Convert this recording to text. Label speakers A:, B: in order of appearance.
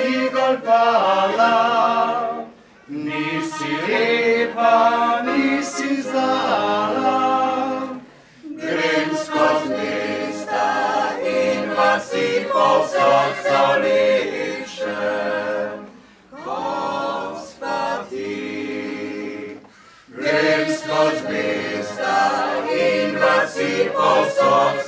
A: igor fala, nisi lepa, nisi znala. Grem skoz mesta in vasi povsod zaličem, Gospa ti. Grem skoz mesta in vasi povsod